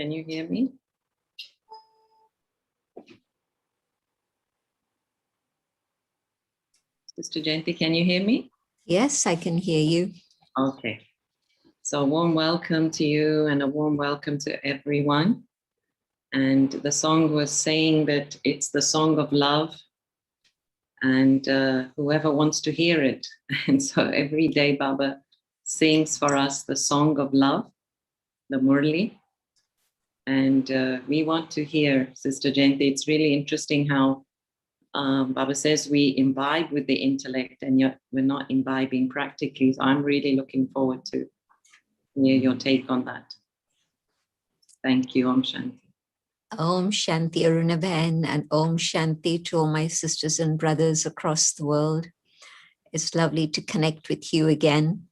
Can you hear me? Sister Jayanti, can you hear me? Yes, I can hear you. Okay. So a warm welcome to you and a warm welcome to everyone. And the song was saying that it's the song of love, and whoever wants to hear it. And so every day Baba sings for us the song of love, the Murli. And we want to hear, Sister Jayanti. It's really interesting how Baba says we imbibe with the intellect, and yet we're not imbibing practically. So I'm really looking forward to hear your take on that. Thank you. Om Shanti. Om Shanti Arunaben, and Om Shanti to all my sisters and brothers across the world. It's lovely to connect with you again.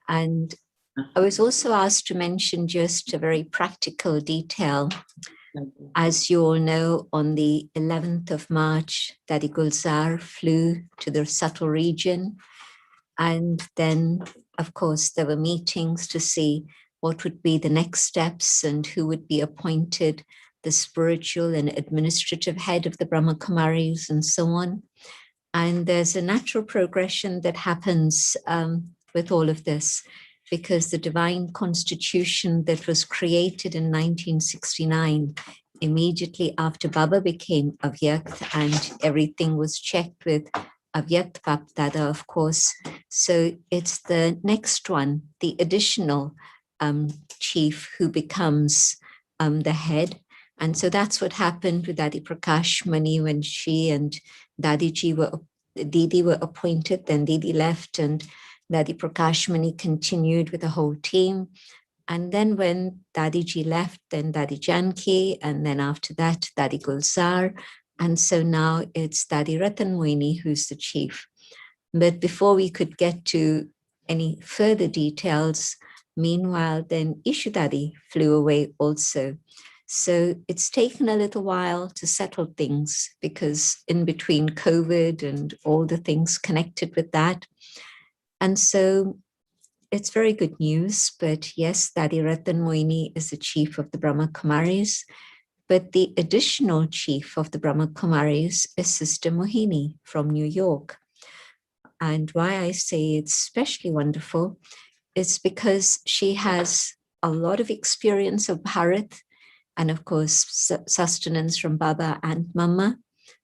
And I was also asked to mention just a very practical detail. As you all know, on the 11th of March, Dadi Gulzar flew to the Subtle region. And then, of course, there were meetings to see what would be the next steps and who would be appointed the spiritual and administrative head of the Brahma Kumaris and so on. And there's a natural progression that happens with all of this, because the divine constitution that was created in 1969, immediately after Baba became Avyakt, and everything was checked with Avyakt Bapdada, of course. So it's the next one, the additional chief who becomes the head. And so that's what happened with Dadi Prakash Mani when she and Didi were appointed. Then Didi left and Dadi Prakash Mani continued with the whole team. And then when Dadiji left, then Dadi Janki, and then after that, Dadi Gulzar. And so now it's Dadi Ratan Moini who's the chief. But before we could get to any further details, meanwhile, then Ishudadi flew away also. So it's taken a little while to settle things, because in between COVID and all the things connected with that. And so it's very good news. But yes, Dadi Ratan Moini is the chief of the Brahma Kumaris. But the additional chief of the Brahma Kumaris is Sister Mohini from New York. And why I say it's especially wonderful is because she has a lot of experience of Bharat, and of course, sustenance from Baba and Mama.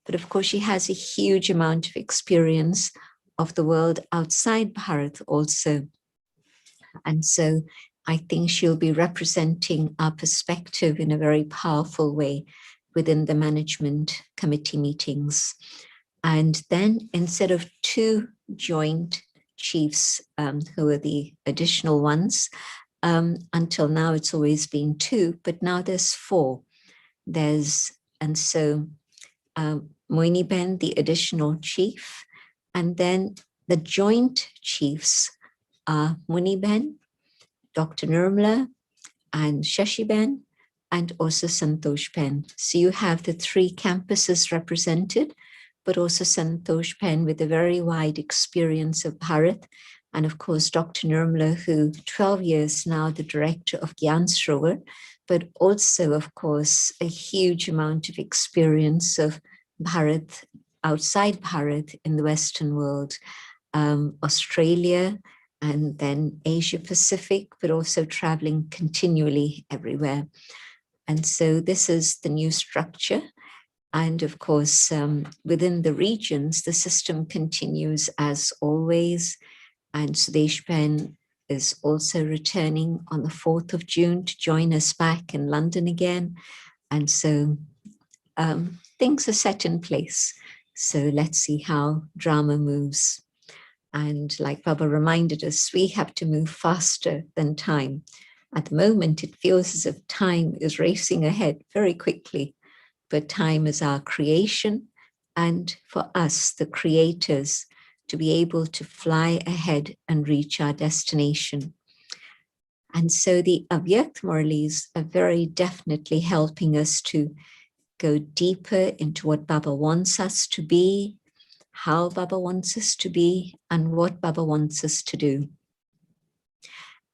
But of course, she has a huge amount of experience of the world outside Bharat also. And so I think she'll be representing our perspective in a very powerful way within the management committee meetings. And then instead of two joint chiefs, who are the additional ones, until now it's always been two, but now there's four. And so Moini Ben, the additional chief, and then the joint chiefs are Muni Ben, Dr. Nirmala, and Shashi Ben, and also Santosh Ben. So you have the three campuses represented, but also Santosh Ben with a very wide experience of Bharat. And of course, Dr. Nirmala, who 12 years now, the director of Gyan, but also, of course, a huge amount of experience of Bharat, outside Bharat in the Western world, Australia, and then Asia Pacific, but also traveling continually everywhere. And so this is the new structure. And of course, within the regions, the system continues as always. And Sudesh Ben is also returning on the 4th of June to join us back in London again. And so things are set in place. So let's see how drama moves. And like Baba reminded us, we have to move faster than time. At the moment, it feels as if time is racing ahead very quickly, but time is our creation. And for us, the creators, to be able to fly ahead and reach our destination. And so the Avyakt Murlis are very definitely helping us to go deeper into what Baba wants us to be, how Baba wants us to be, and what Baba wants us to do.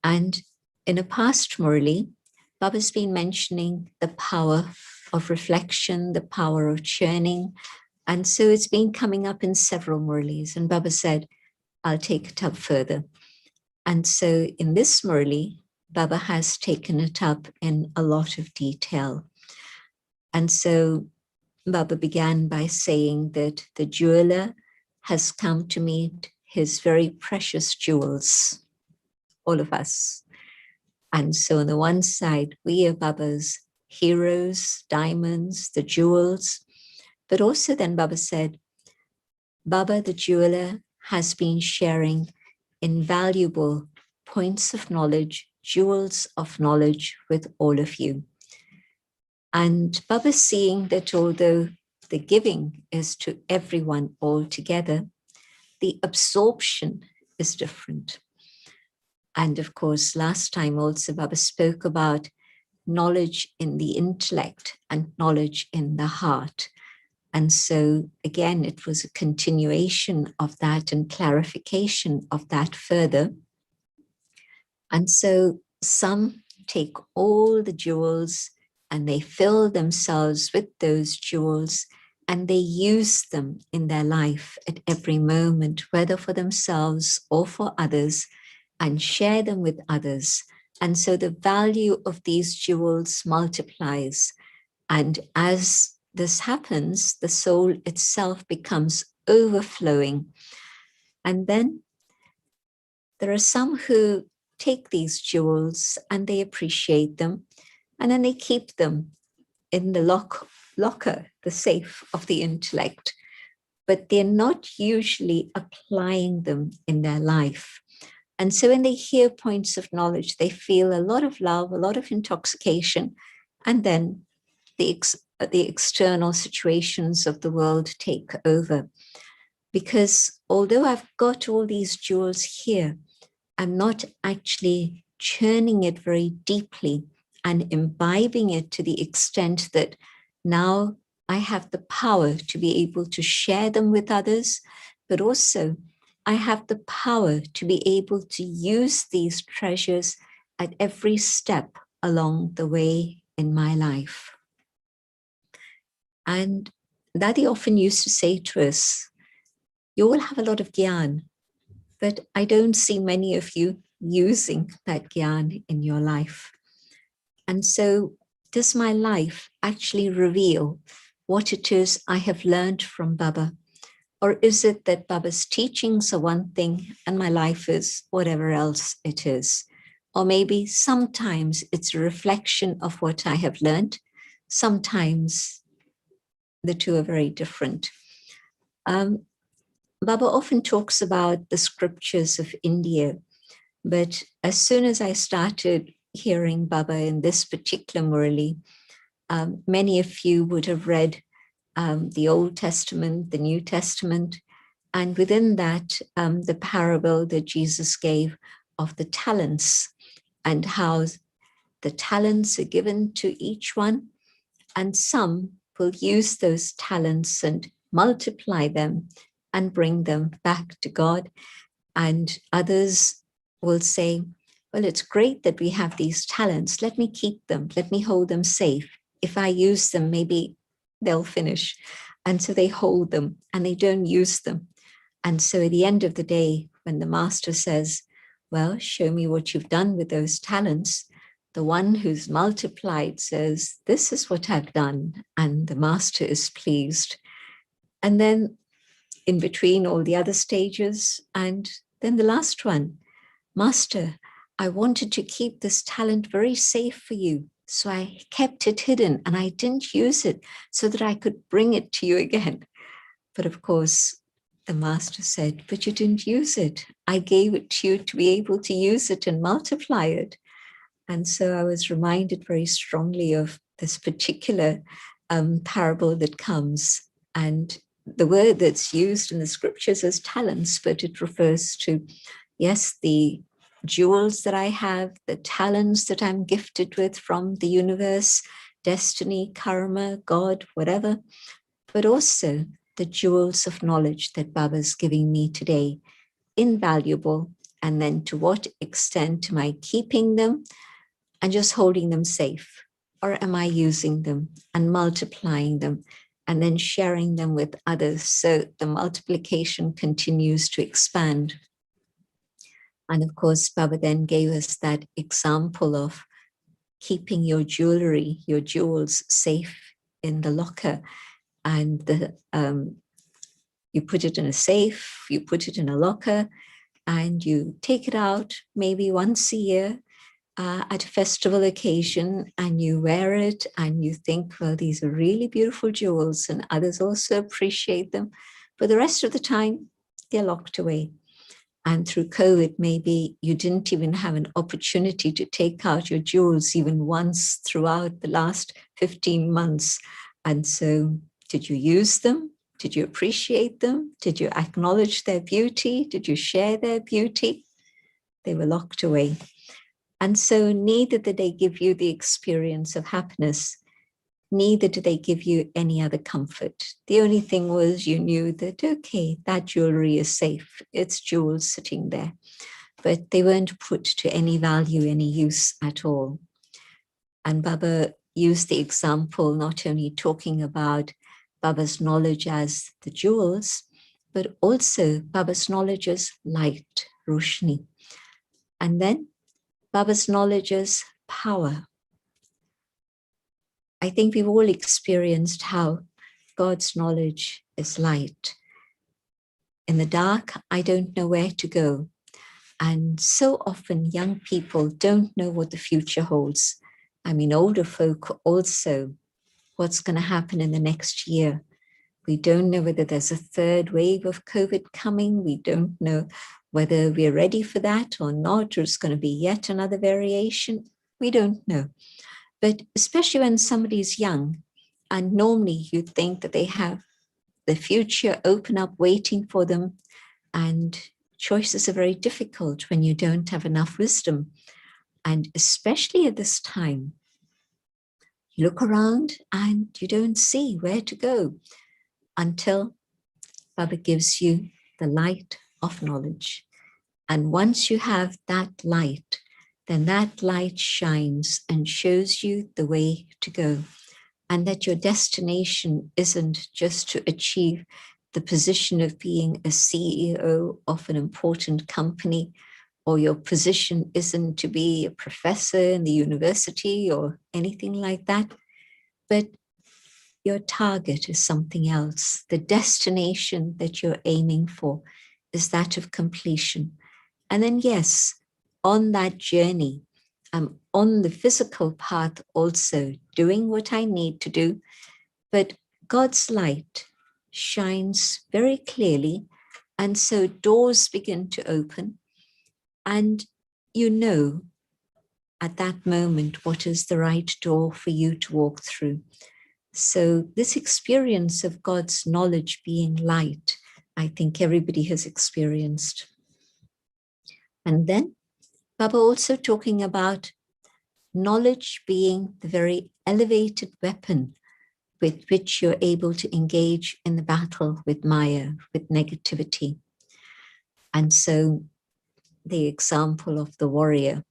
And in a past Murli, Baba's been mentioning the power of reflection, the power of churning. And so it's been coming up in several Murlis. And Baba said, I'll take it up further. And so in this Murli, Baba has taken it up in a lot of detail. And so Baba began by saying that the jeweler has come to meet his very precious jewels, all of us. And so on the one side, we are Baba's heroes, diamonds, the jewels. But also then Baba said, Baba the jeweler has been sharing invaluable points of knowledge, jewels of knowledge with all of you. And Baba seeing that although the giving is to everyone all together, the absorption is different. And of course, last time also Baba spoke about knowledge in the intellect and knowledge in the heart. And so again, it was a continuation of that and clarification of that further. And so some take all the jewels and they fill themselves with those jewels and they use them in their life at every moment, whether for themselves or for others, and share them with others. And so the value of these jewels multiplies. And as this happens, the soul itself becomes overflowing. And then there are some who take these jewels and they appreciate them, and then they keep them in the locker, the safe of the intellect, but they're not usually applying them in their life. And so when they hear points of knowledge, they feel a lot of love, a lot of intoxication, and then the external situations of the world take over. Because although I've got all these jewels here, I'm not actually churning it very deeply and imbibing it to the extent that now I have the power to be able to share them with others, but also I have the power to be able to use these treasures at every step along the way in my life. And Daddy often used to say to us, you all have a lot of Gyan, but I don't see many of you using that Gyan in your life. And so does my life actually reveal what it is I have learned from Baba? Or is it that Baba's teachings are one thing and my life is whatever else it is? Or maybe sometimes it's a reflection of what I have learned. Sometimes the two are very different. Baba often talks about the scriptures of India, but as soon as I started hearing Baba in this particular Murli, many of you would have read the Old Testament, the New Testament, and within that, the parable that Jesus gave of the talents and how the talents are given to each one, and some will use those talents and multiply them and bring them back to God. And others will say, well, it's great that we have these talents. Let me keep them. Let me hold them safe. If I use them, maybe they'll finish. And so they hold them and they don't use them. And so at the end of the day, when the master says, well, show me what you've done with those talents, the one who's multiplied says, this is what I've done. And the master is pleased. And then in between all the other stages, and then the last one, Master, I wanted to keep this talent very safe for you. So I kept it hidden and I didn't use it so that I could bring it to you again. But of course, the master said, but you didn't use it. I gave it to you to be able to use it and multiply it. And so I was reminded very strongly of this particular parable that comes. And the word that's used in the scriptures is talents, but it refers to, yes, the jewels that I have, the talents that I'm gifted with from the universe, destiny, karma, God, whatever, but also the jewels of knowledge that Baba's giving me today, invaluable. And then to what extent am I keeping them? and just holding them safe? Or am I using them and multiplying them and then sharing them with others so the multiplication continues to expand? And of course, Baba then gave us that example of keeping your jewelry, your jewels safe in the locker, and you put it in a safe, you put it in a locker, and you take it out maybe once a year at a festival occasion, and you wear it and you think, well, these are really beautiful jewels and others also appreciate them. But the rest of the time, they're locked away. And through COVID, maybe you didn't even have an opportunity to take out your jewels even once throughout the last 15 months. And so did you use them? Did you appreciate them? Did you acknowledge their beauty? Did you share their beauty? They were locked away. And so neither did they give you the experience of happiness, neither did they give you any other comfort. The only thing was you knew that, okay, that jewelry is safe. It's jewels sitting there, but they weren't put to any value, any use at all. And Baba used the example, not only talking about Baba's knowledge as the jewels, but also Baba's knowledge as light, Roshni. And then Baba's knowledge as power. I think we've all experienced how God's knowledge is light. In the dark, I don't know where to go. And so often young people don't know what the future holds. I mean, older folk also, what's going to happen in the next year. We don't know whether there's a third wave of COVID coming. We don't know whether we're ready for that or not, or it's going to be yet another variation. We don't know. But especially when somebody's young, and normally you think that they have the future open up waiting for them, and choices are very difficult when you don't have enough wisdom. And especially at this time, you look around and you don't see where to go until Baba gives you the light of knowledge. And once you have that light, then that light shines and shows you the way to go. And that your destination isn't just to achieve the position of being a CEO of an important company, or your position isn't to be a professor in the university or anything like that, but your target is something else. The destination that you're aiming for is that of completion. And then, yes, on that journey, I'm on the physical path also, doing what I need to do, but God's light shines very clearly, and so doors begin to open, and you know at that moment what is the right door for you to walk through. So this experience of God's knowledge being light, I think everybody has experienced. And then Baba also talking about knowledge being the very elevated weapon with which you're able to engage in the battle with Maya, with negativity. And so the example of the warrior,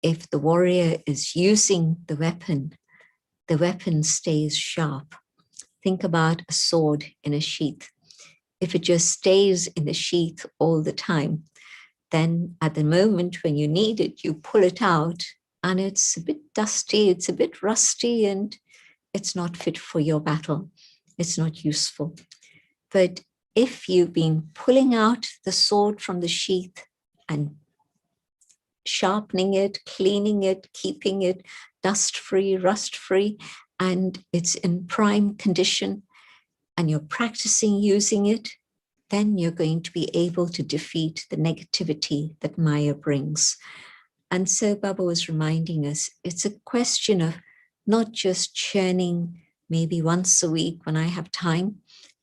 if the warrior is using the weapon stays sharp. Think about a sword in a sheath. If it just stays in the sheath all the time, then at the moment when you need it, you pull it out and it's a bit dusty, it's a bit rusty, and it's not fit for your battle. It's not useful. But if you've been pulling out the sword from the sheath and sharpening it, cleaning it, keeping it dust-free, rust-free, and it's in prime condition, and you're practicing using it, then you're going to be able to defeat the negativity that Maya brings. And so Baba was reminding us, it's a question of not just churning maybe once a week when I have time,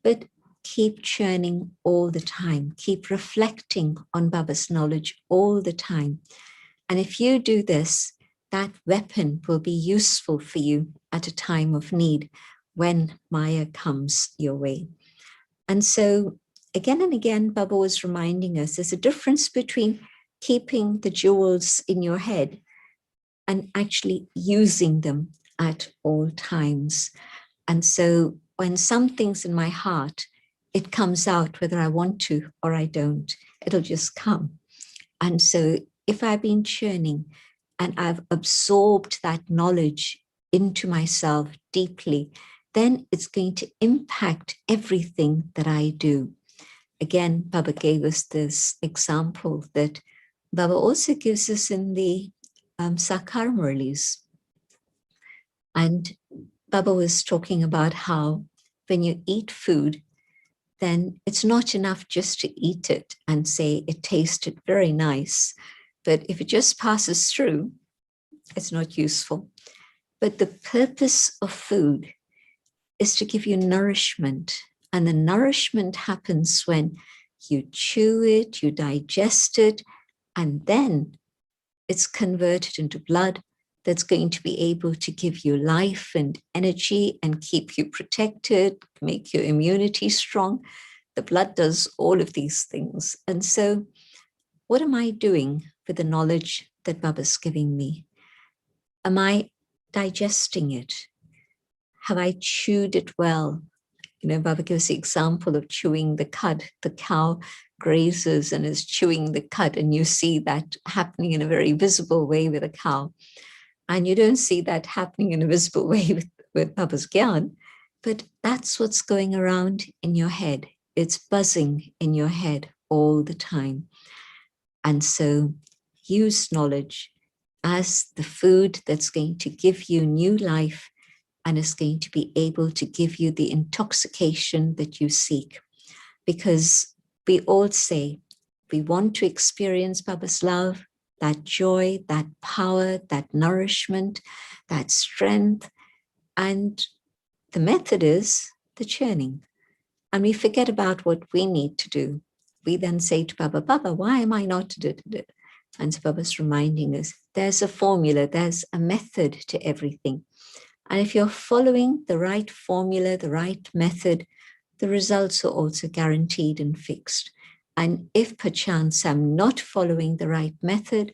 but keep churning all the time, keep reflecting on Baba's knowledge all the time. And if you do this, that weapon will be useful for you at a time of need when Maya comes your way. And so again and again, Baba was reminding us there's a difference between keeping the jewels in your head and actually using them at all times. And so when something's in my heart, it comes out whether I want to or I don't. It'll just come. And so if I've been churning and I've absorbed that knowledge into myself deeply, then it's going to impact everything that I do. Again, Baba gave us this example that Baba also gives us in the Sakar Murlis. And Baba was talking about how when you eat food, then it's not enough just to eat it and say it tasted very nice. But if it just passes through, it's not useful. But the purpose of food is to give you nourishment. And the nourishment happens when you chew it, you digest it, and then it's converted into blood that's going to be able to give you life and energy and keep you protected, make your immunity strong. The blood does all of these things. And so what am I doing with the knowledge that Baba's giving me? Am I digesting it? Have I chewed it well? You know, Baba gives the example of chewing the cud. The cow grazes and is chewing the cud, and you see that happening in a very visible way with a cow. And you don't see that happening in a visible way with Baba's Gyan, but that's what's going around in your head. It's buzzing in your head all the time. And so use knowledge as the food that's going to give you new life and is going to be able to give you the intoxication that you seek. Because we all say we want to experience Baba's love, that joy, that power, that nourishment, that strength. And the method is the churning. And we forget about what we need to do. We then say to Baba, Baba, why am I not to do it? And so Baba's reminding us, there's a formula, there's a method to everything. And if you're following the right formula, the right method, the results are also guaranteed and fixed. And if perchance I'm not following the right method,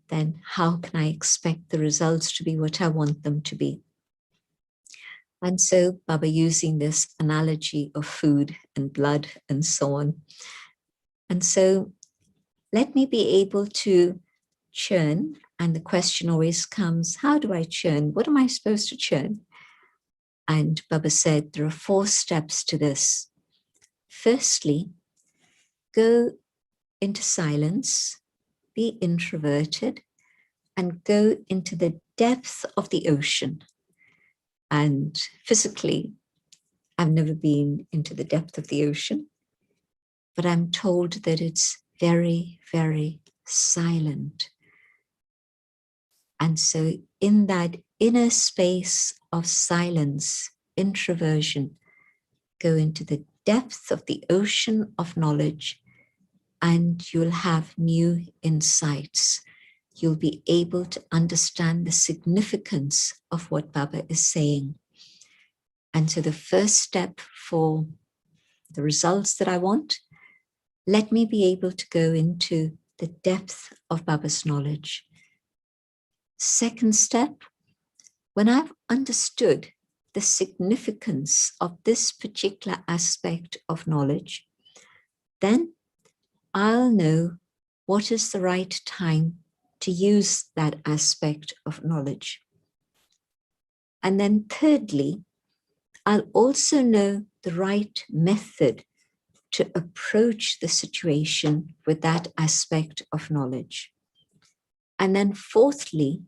then how can I expect the results to be what I want them to be? And so Baba using this analogy of food and blood and so on. And so let me be able to churn. And the question always comes, how do I churn? What am I supposed to churn? And Baba said, there are 4 steps to this. Firstly, go into silence, be introverted, and go into the depth of the ocean. And physically, I've never been into the depth of the ocean, but I'm told that it's very, very silent. And so in that inner space of silence, introversion, go into the depth of the ocean of knowledge, and you'll have new insights. You'll be able to understand the significance of what Baba is saying. And so the first step for the results that I want, let me be able to go into the depth of Baba's knowledge. Second step, when I've understood the significance of this particular aspect of knowledge, then I'll know what is the right time to use that aspect of knowledge. And then thirdly, I'll also know the right method to approach the situation with that aspect of knowledge. And then fourthly,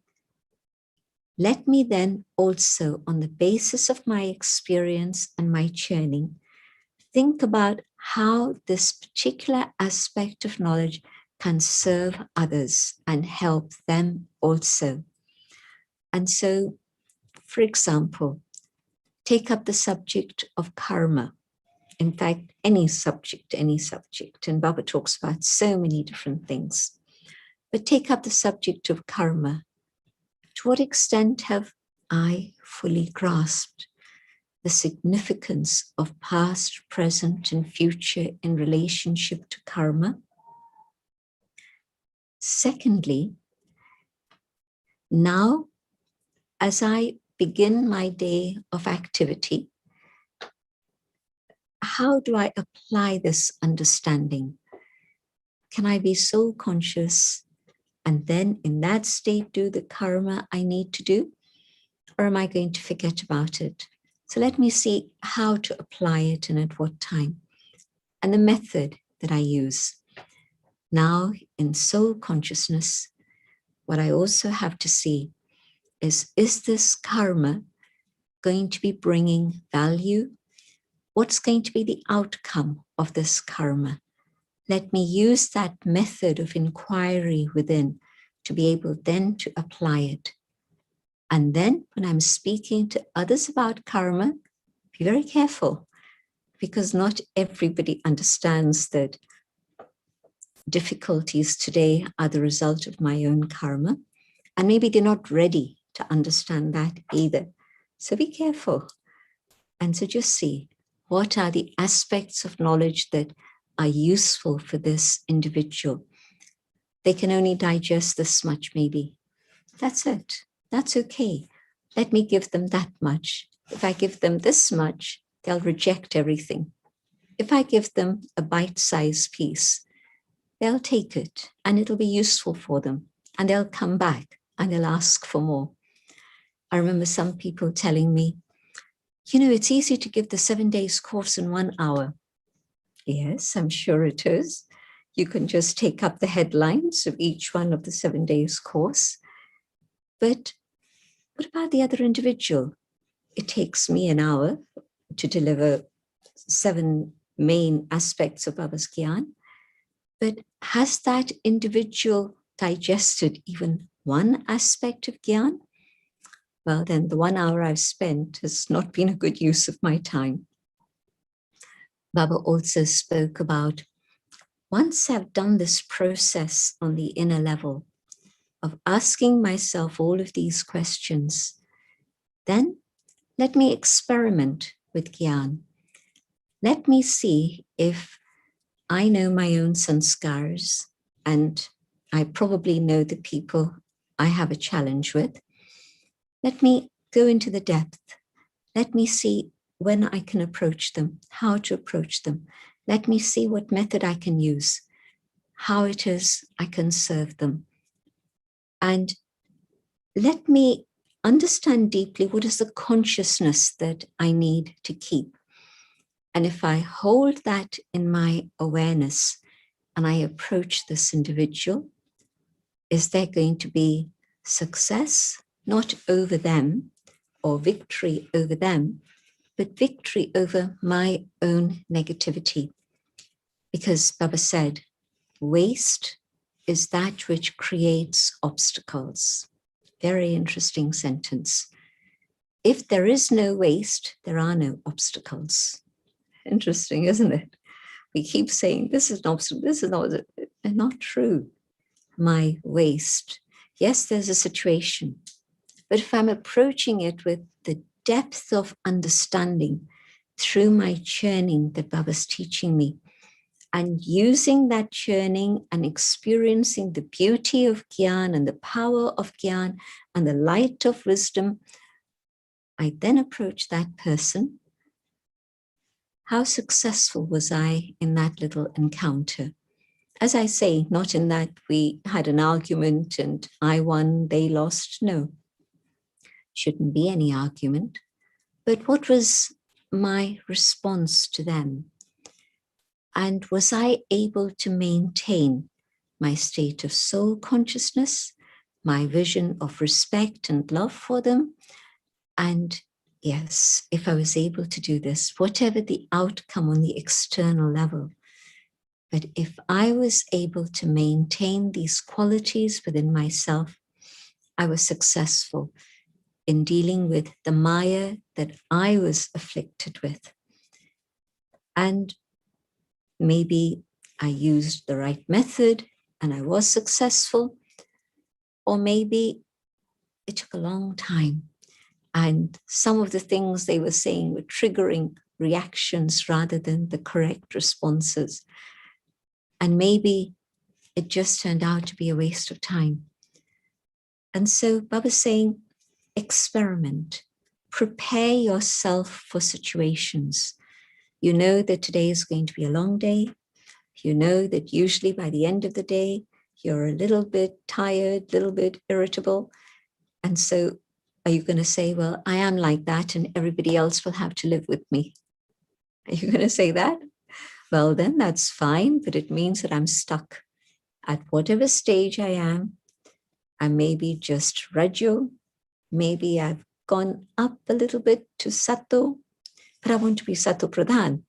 let me then also, on the basis of my experience and my churning, think about how this particular aspect of knowledge can serve others and help them also. And so, for example, take up the subject of karma. In fact, any subject. And Baba talks about so many different things. But take up the subject of karma. To what extent have I fully grasped the significance of past, present, and future in relationship to karma? Secondly, Now, as I begin my day of activity, how do I apply this understanding? Can I be so conscious and then in that state do the karma I need to do? Or am I going to forget about it? So let me see how to apply it and at what time, and the method that I use. Now, in soul consciousness, what I also have to see is this karma going to be bringing value? What's going to be the outcome of this karma? Let me use that method of inquiry within to be able then to apply it. And then when I'm speaking to others about karma, be very careful, because not everybody understands that difficulties today are the result of my own karma. And maybe they're not ready to understand that either. So be careful. And so just see what are the aspects of knowledge that are useful for this individual. They can only digest this much, maybe. That's it. That's okay. Let me give them that much. If I give them this much, they'll reject everything. If I give them a bite-sized piece, they'll take it and it'll be useful for them. And they'll come back and they'll ask for more. I remember some people telling me, you know, it's easy to give the 7 days course in 1 hour. Yes, I'm sure it is. You can just take up the headlines of each one of the 7 days course. But what about the other individual? It takes me an hour to deliver 7 main aspects of Baba's Gyan. But has that individual digested even one aspect of Gyan? Well, then the 1 hour I've spent has not been a good use of my time. Baba also spoke about, once I've done this process on the inner level of asking myself all of these questions, then let me experiment with Gyan. Let me see if I know my own sanskars, and I probably know the people I have a challenge with. Let me go into the depth. Let me see when I can approach them, how to approach them. Let me see what method I can use, how it is I can serve them. And let me understand deeply what is the consciousness that I need to keep. And if I hold that in my awareness and I approach this individual, is there going to be success, not over them or victory over them, but victory over my own negativity? Because Baba said, waste is that which creates obstacles. Very interesting sentence. If there is no waste, there are no obstacles. Interesting, isn't it? We keep saying, this is an obstacle, this is not true. My waste. Yes, there's a situation, but if I'm approaching it with the depth of understanding through my churning that Baba's teaching me, and using that churning and experiencing the beauty of Gyan and the power of Gyan and the light of wisdom, I then approach that person. How successful was I in that little encounter? As I say, not in that we had an argument and I won, they lost. No, shouldn't be any argument. But what was my response to them? And was I able to maintain my state of soul consciousness, my vision of respect and love for them? And yes, if I was able to do this, whatever the outcome on the external level, but if I was able to maintain these qualities within myself, I was successful in dealing with the Maya that I was afflicted with. And maybe I used the right method and I was successful, or maybe it took a long time. And some of the things they were saying were triggering reactions rather than the correct responses. And maybe it just turned out to be a waste of time. And so Baba's saying, experiment, prepare yourself for situations. You know that today is going to be a long day. You know that usually by the end of the day, you're a little bit tired, a little bit irritable. And so are you going to say, well, I am like that and everybody else will have to live with me? Are you going to say that? Well, then that's fine, but it means that I'm stuck at whatever stage I am. I may be just Rajo, maybe I've gone up a little bit to Sato, but I want to be Sato Pradhan.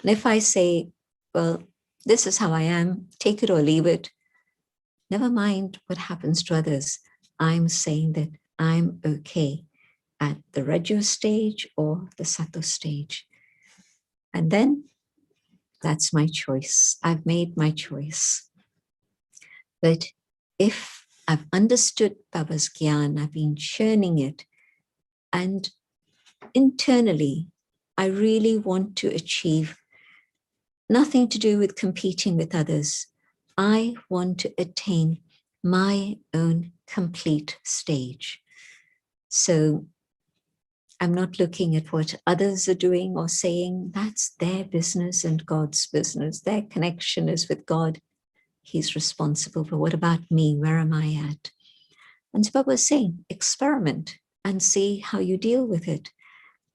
And if I say, well, this is how I am, take it or leave it, never mind what happens to others. I'm saying that I'm okay at the Rajo stage or the Sato stage. And then that's my choice. I've made my choice. But if I've understood Baba's Gyan, I've been churning it, and internally, I really want to achieve nothing to do with competing with others. I want to attain my own complete stage. So I'm not looking at what others are doing or saying. That's their business and God's business. Their connection is with God. He's responsible. But what about me? Where am I at? And so Baba was saying, experiment and see how you deal with it.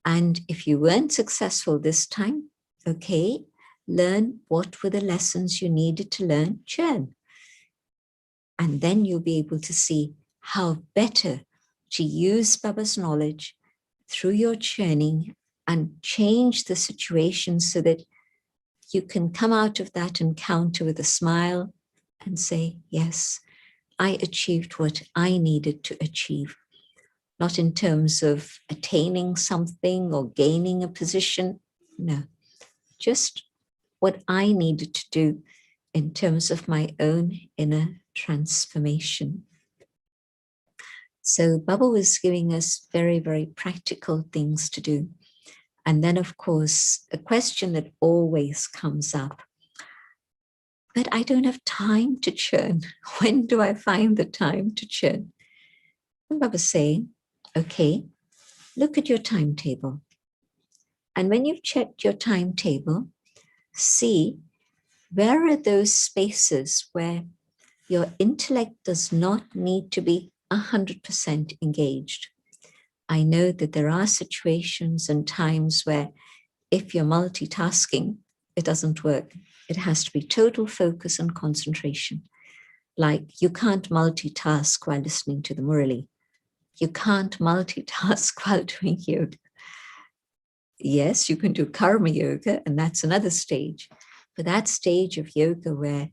And if you weren't successful this time, okay, learn what were the lessons you needed to learn, churn. And then you'll be able to see how better to use Baba's knowledge through your churning and change the situation so that you can come out of that encounter with a smile and say, yes, I achieved what I needed to achieve. Not in terms of attaining something or gaining a position. No, just what I needed to do in terms of my own inner transformation. So Baba was giving us very, very practical things to do. And then, of course, a question that always comes up, but I don't have time to churn. When do I find the time to churn? And Baba's saying, okay, look at your timetable. And when you've checked your timetable, see where are those spaces where your intellect does not need to be 100% engaged. I know that there are situations and times where if you're multitasking, it doesn't work. It has to be total focus and concentration. Like you can't multitask while listening to the Murli. You can't multitask while doing yoga. Yes, you can do karma yoga, and that's another stage. But that stage of yoga where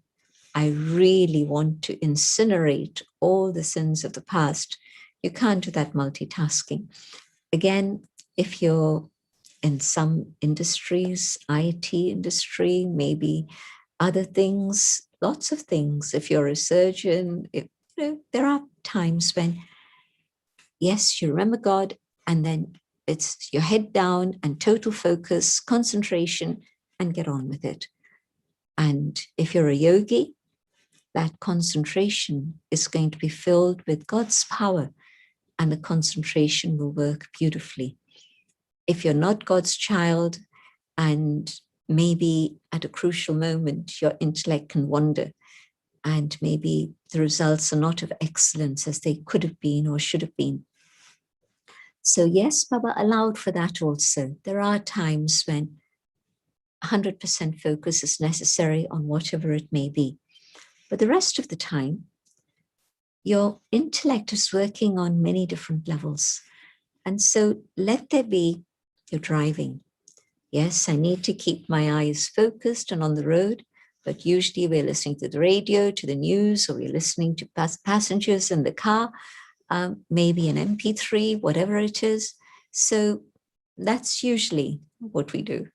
I really want to incinerate all the sins of the past, you can't do that multitasking. Again, if you're in some industries, IT industry, maybe other things, lots of things. If you're a surgeon, there are times when, yes, you remember God, and then it's your head down and total focus, concentration, and get on with it. And if you're a yogi, that concentration is going to be filled with God's power, and the concentration will work beautifully. If you're not God's child, and maybe at a crucial moment, your intellect can wander, and maybe the results are not of excellence as they could have been or should have been. So yes, Baba allowed for that also. There are times when 100% focus is necessary on whatever it may be. But the rest of the time, your intellect is working on many different levels. And so let there be your driving. Yes, I need to keep my eyes focused and on the road, but usually we're listening to the radio, to the news, or we're listening to passengers in the car, maybe an MP3, whatever it is. So that's usually what we do,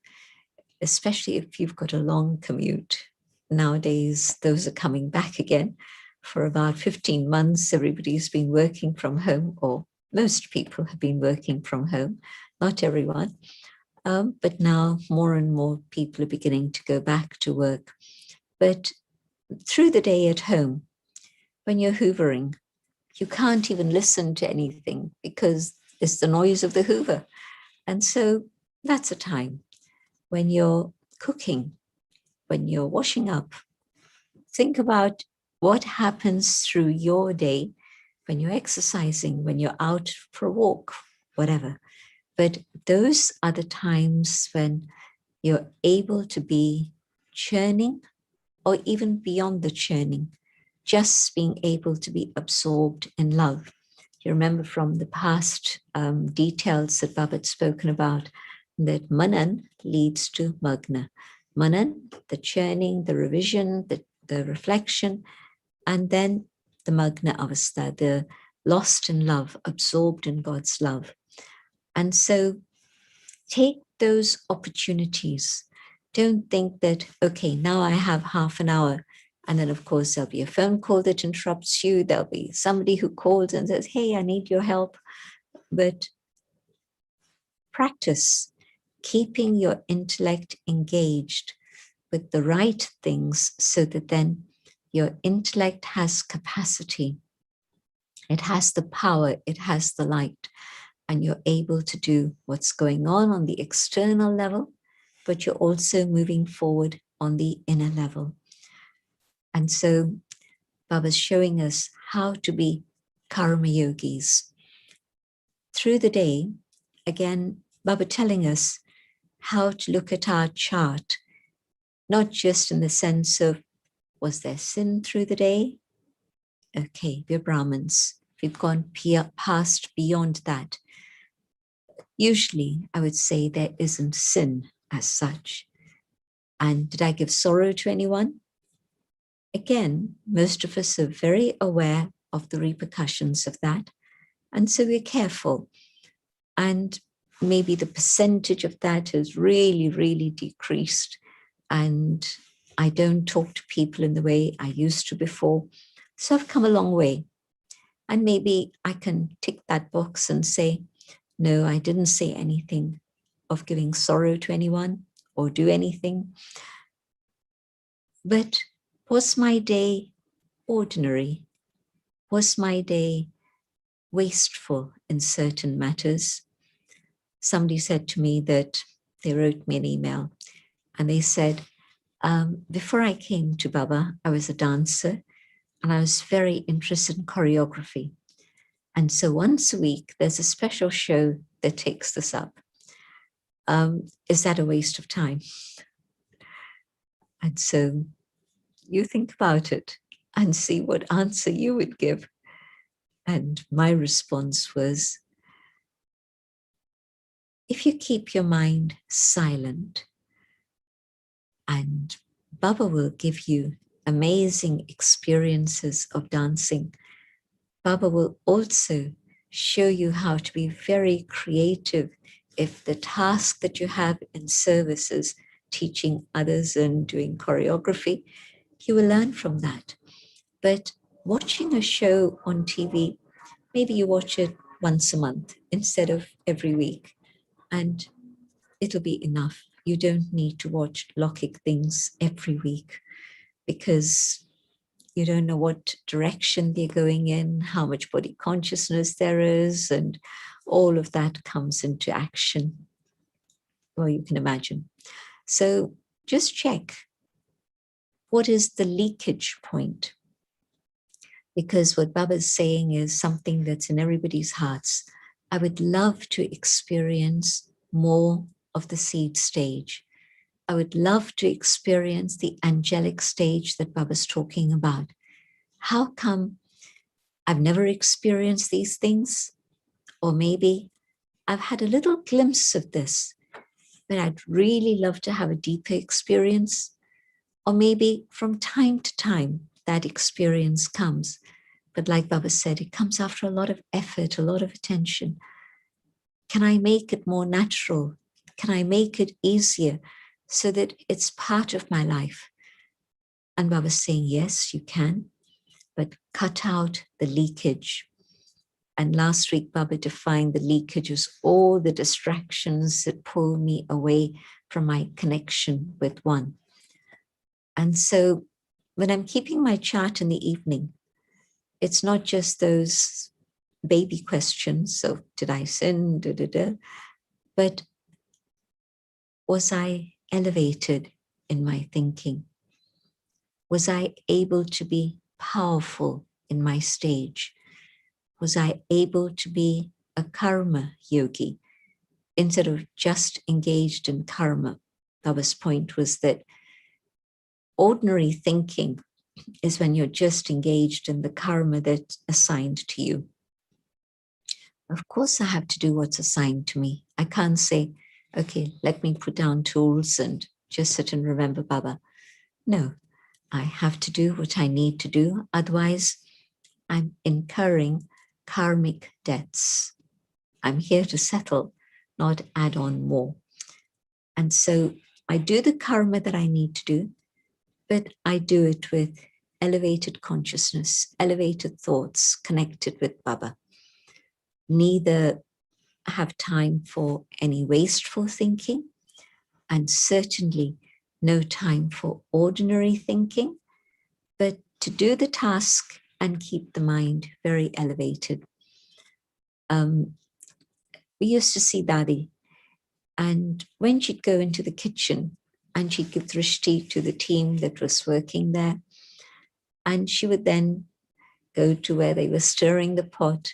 especially if you've got a long commute. Nowadays, those are coming back again. For about 15 months, everybody's been working from home, or most people have been working from home, not everyone. But now more and more people are beginning to go back to work. But through the day at home, when you're hoovering, you can't even listen to anything because it's the noise of the Hoover. And so that's a time when you're cooking, when you're washing up. Think about what happens through your day when you're exercising, when you're out for a walk, whatever. But those are the times when you're able to be churning, or even beyond the churning, just being able to be absorbed in love. You remember from the past details that Baba had spoken about, that manan leads to magna. Manan, the churning, the revision, the reflection, and then the magna avastha, the lost in love, absorbed in God's love. And so take those opportunities. Don't think that, okay, now I have half an hour. And then, of course, there'll be a phone call that interrupts you. There'll be somebody who calls and says, hey, I need your help. But practice keeping your intellect engaged with the right things so that then your intellect has capacity. It has the power, it has the light, and you're able to do what's going on the external level, but you're also moving forward on the inner level. And so Baba's showing us how to be karma yogis. Through the day, again, Baba telling us how to look at our chart, not just in the sense of, was there sin through the day? Okay, we're Brahmins. We've gone past beyond that. Usually, I would say there isn't sin as such. And did I give sorrow to anyone? Again, most of us are very aware of the repercussions of that. And so we're careful. And maybe the percentage of that has really, really decreased. And I don't talk to people in the way I used to before. So I've come a long way. And maybe I can tick that box and say, no, I didn't say anything of giving sorrow to anyone or do anything. But was my day ordinary? Was my day wasteful in certain matters? Somebody said to me that they wrote me an email and they said, before I came to Baba, I was a dancer and I was very interested in choreography. And so once a week, there's a special show that takes this up. Is that a waste of time? And so you think about it and see what answer you would give. And my response was, if you keep your mind silent, and Baba will give you amazing experiences of dancing, Baba will also show you how to be very creative if the task that you have in service is teaching others and doing choreography. You will learn from that. But watching a show on TV, maybe you watch it once a month instead of every week, and it'll be enough. You don't need to watch Lokik things every week because you don't know what direction they're going in, how much body consciousness there is, and all of that comes into action. Well, you can imagine. So just check, what is the leakage point? Because what Baba is saying is something that's in everybody's hearts. I would love to experience more of the seed stage. I would love to experience the angelic stage that Baba's talking about. How come I've never experienced these things? Or maybe I've had a little glimpse of this, but I'd really love to have a deeper experience. Or maybe from time to time, that experience comes. But like Baba said, it comes after a lot of effort, a lot of attention. Can I make it more natural? Can I make it easier so that it's part of my life? And Baba's saying, yes, you can, but cut out the leakage. And last week, Baba defined the leakage as all the distractions that pull me away from my connection with one. And so when I'm keeping my chart in the evening, it's not just those baby questions. So did I sin? Da, da, da. But was I elevated in my thinking? Was I able to be powerful in my stage? Was I able to be a karma yogi instead of just engaged in karma? Baba's point was that ordinary thinking is when you're just engaged in the karma that's assigned to you. Of course, I have to do what's assigned to me. I can't say, okay, let me put down tools and just sit and remember Baba. No, I have to do what I need to do. Otherwise, I'm incurring karmic debts. I'm here to settle, not add on more. And so I do the karma that I need to do, but I do it with elevated consciousness, elevated thoughts connected with Baba. Neither have time for any wasteful thinking, and certainly no time for ordinary thinking, but to do the task and keep the mind very elevated. We used to see Dadi, and when she'd go into the kitchen and she'd give drishti to the team that was working there, and she would then go to where they were stirring the pot,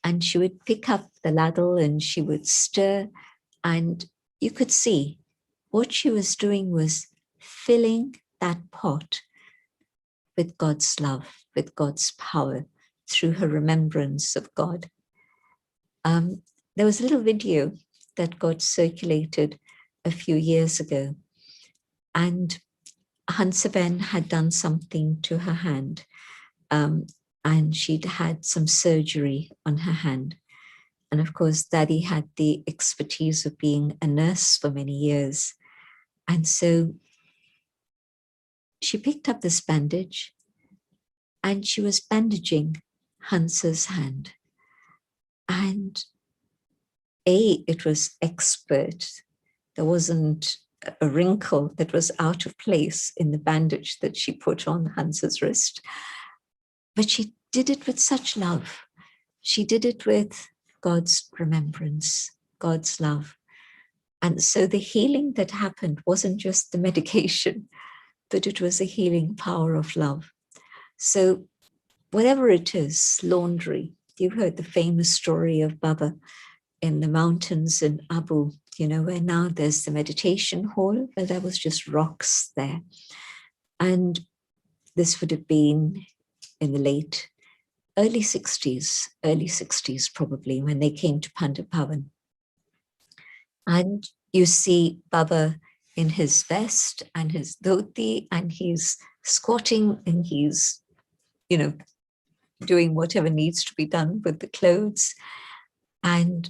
and she would pick up the ladle and she would stir, and you could see what she was doing was filling that pot with God's love, with God's power, through her remembrance of God. There was a little video that got circulated a few years ago, and Hansaben had done something to her hand, and she'd had some surgery on her hand. And of course, Daddy had the expertise of being a nurse for many years. And so she picked up this bandage and she was bandaging Hansa's hand. And it was expert. There wasn't a wrinkle that was out of place in the bandage that she put on Hansa's wrist. But she did it with such love. She did it with God's remembrance, God's love. And so the healing that happened wasn't just the medication, but it was a healing power of love. So whatever it is, laundry, you've heard the famous story of Baba in the mountains in Abu, where now there's the meditation hall, but there was just rocks there. And this would have been in the early 60s probably, when they came to Pandapavan. And you see Baba in his vest and his dhoti, and he's squatting and he's, doing whatever needs to be done with the clothes. And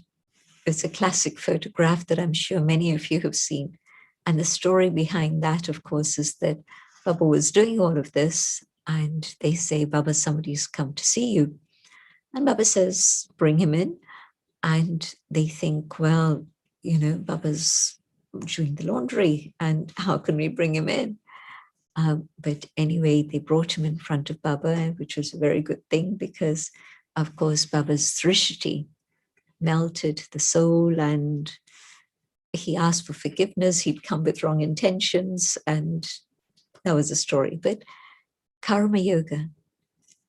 it's a classic photograph that I'm sure many of you have seen. And the story behind that, of course, is that Baba was doing all of this, and they say, Baba, somebody's come to see you. And Baba says, bring him in. And they think, well, Baba's doing the laundry, and how can we bring him in? But anyway, they brought him in front of Baba, which was a very good thing because, of course, Baba's drishti melted the soul, and he asked for forgiveness. He'd come with wrong intentions, and that was a story. But karma yoga,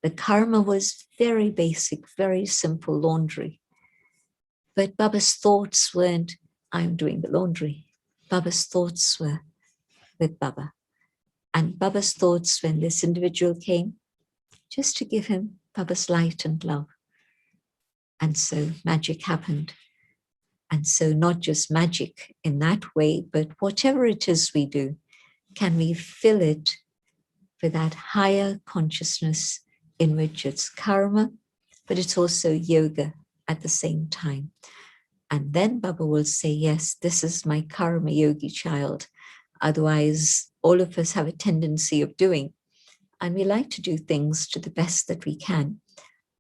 the karma was very basic, very simple laundry. But Baba's thoughts weren't, I'm doing the laundry. Baba's thoughts were with Baba. And Baba's thoughts when this individual came, just to give him Baba's light and love. And so magic happened. And so not just magic in that way, but whatever it is we do, can we fill it with that higher consciousness in which it's karma, but it's also yoga at the same time. And then Baba will say, yes, this is my karma yogi child. Otherwise, all of us have a tendency of doing, and we like to do things to the best that we can.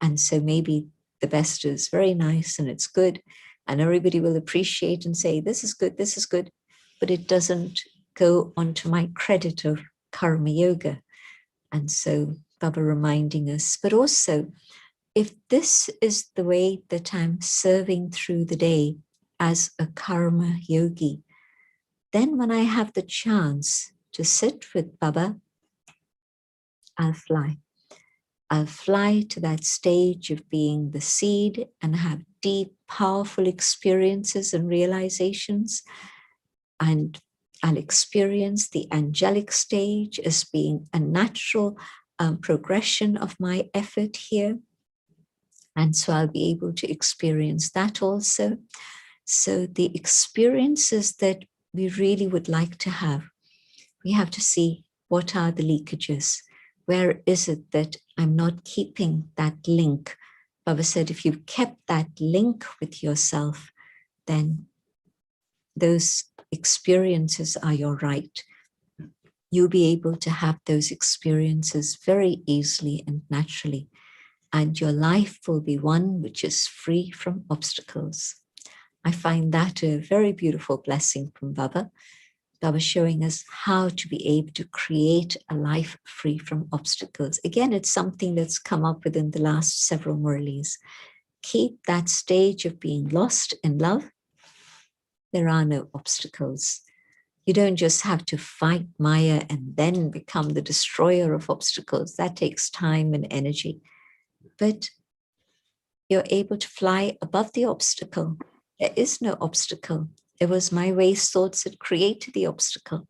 And so maybe the best is very nice and it's good, and everybody will appreciate and say, this is good, but it doesn't go onto my credit of karma yoga. And so Baba reminding us, but also if this is the way that I'm serving through the day as a karma yogi, then when I have the chance to sit with Baba, I'll fly. I'll fly to that stage of being the seed and have deep, powerful experiences and realizations. And I'll experience the angelic stage as being a natural progression of my effort here. And so I'll be able to experience that also. So the experiences that we really would like to have, we have to see what are the leakages. Where is it that I'm not keeping that link? Baba said, if you've kept that link with yourself, then those experiences are your right. You'll be able to have those experiences very easily and naturally. And your life will be one which is free from obstacles. I find that a very beautiful blessing from Baba. Baba showing us how to be able to create a life free from obstacles. Again, it's something that's come up within the last several Murlis. Keep that stage of being lost in love. There are no obstacles. You don't just have to fight Maya and then become the destroyer of obstacles. That takes time and energy. But you're able to fly above the obstacle. There is no obstacle. It was my waste thoughts that created the obstacle.